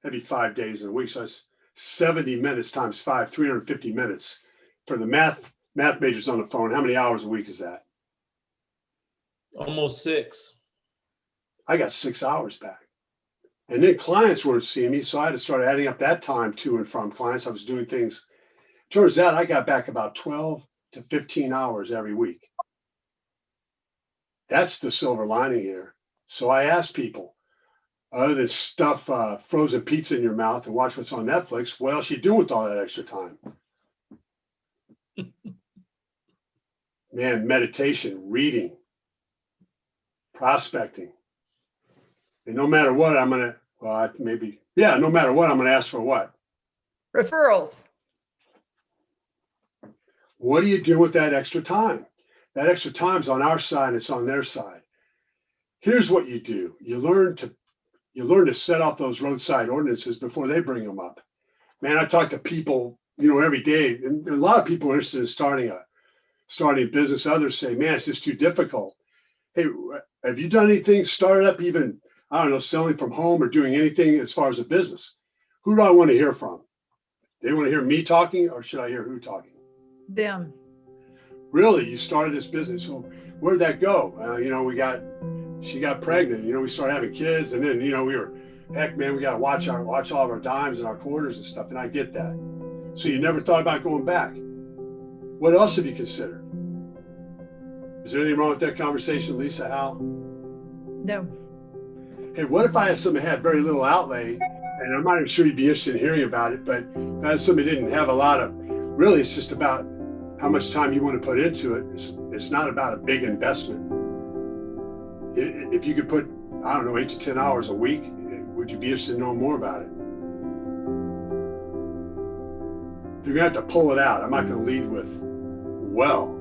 that'd be 5 days in a week. So that's 70 minutes times 5, 350 minutes. For the math majors on the phone, how many hours a week is that? Almost 6. I got 6 hours back. And then clients weren't seeing me, so I had to start adding up that time to and from clients. I was doing things. Turns out I got back about 12 to 15 hours every week. That's the silver lining here. So I asked people, other than stuff frozen pizza in your mouth and watch what's on Netflix, what else you do with all that extra time? Man, meditation, reading, prospecting. And no matter what, no matter what, I'm going to ask for what? Referrals. What do you do with that extra time? That extra time's on our side, it's on their side. Here's what you do. You learn to set off those roadside ordinances before they bring them up. Man, I talk to people, every day, and a lot of people are interested in starting a business. Others say, man, it's just too difficult. Hey, have you done anything, started up even, I don't know, selling from home or doing anything as far as a business? Who do I want to hear from? They want to hear me talking, or should I hear who talking? Them. Really? You started this business. So where'd that go? She got pregnant, we started having kids, and then, we were, heck, man, we got to watch all of our dimes and our quarters and stuff. And I get that. So you never thought about going back. What else have you considered? Is there anything wrong with that conversation, Lisa, Hal? No. Hey, what if I had something that had very little outlay, and I'm not even sure you'd be interested in hearing about it, but if I had something that didn't have a lot of, really, it's just about how much time you want to put into it. It's not about a big investment. If you could put, I don't know, 8 to 10 hours a week, would you be interested in knowing more about it? You're going to have to pull it out. I'm not going to lead with, well,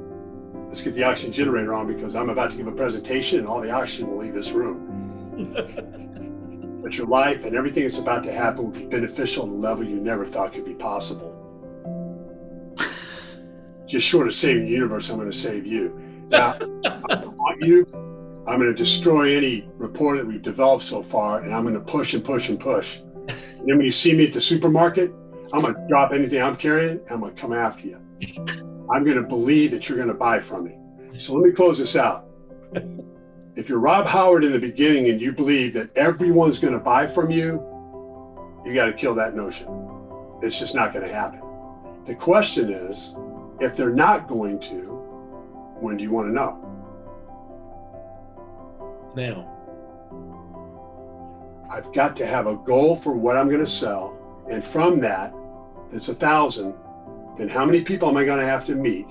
let's get the oxygen generator on because I'm about to give a presentation and all the oxygen will leave this room. But your life and everything that's about to happen will be beneficial at a level you never thought could be possible. Just short of saving the universe, I'm going to save you. Now, I want you. I'm going to destroy any rapport that we've developed so far, and I'm going to push and push and push. And then when you see me at the supermarket, I'm going to drop anything I'm carrying, and I'm going to come after you. I'm going to believe that you're going to buy from me. So let me close this out. If you're Rob Howard in the beginning and you believe that everyone's going to buy from you, you got to kill that notion. It's just not going to happen. The question is, if they're not going to, when do you want to know? Now, I've got to have a goal for what I'm going to sell. And from that, it's 1,000. Then how many people am I going to have to meet?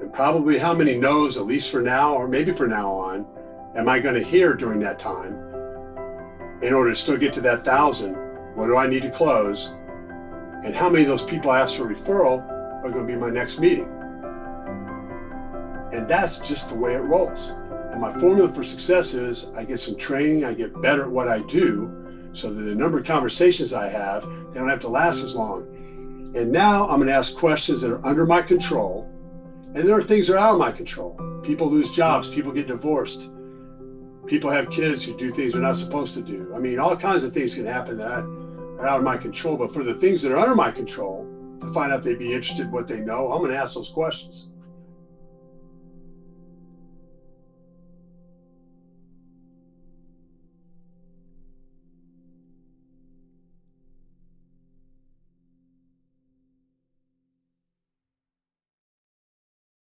And probably how many no's, at least for now, or maybe for now on, am I going to hear during that time in order to still get to that 1,000? What do I need to close? And how many of those people I asked for referral are going to be my next meeting? And that's just the way it rolls. And my formula for success is I get some training, I get better at what I do, so that the number of conversations I have, they don't have to last as long. And now I'm going to ask questions that are under my control. And there are things that are out of my control. People lose jobs, people get divorced, people have kids who do things they're not supposed to do. I mean, all kinds of things can happen that are out of my control. But for the things that are under my control, to find out if they'd be interested in what they know, I'm going to ask those questions.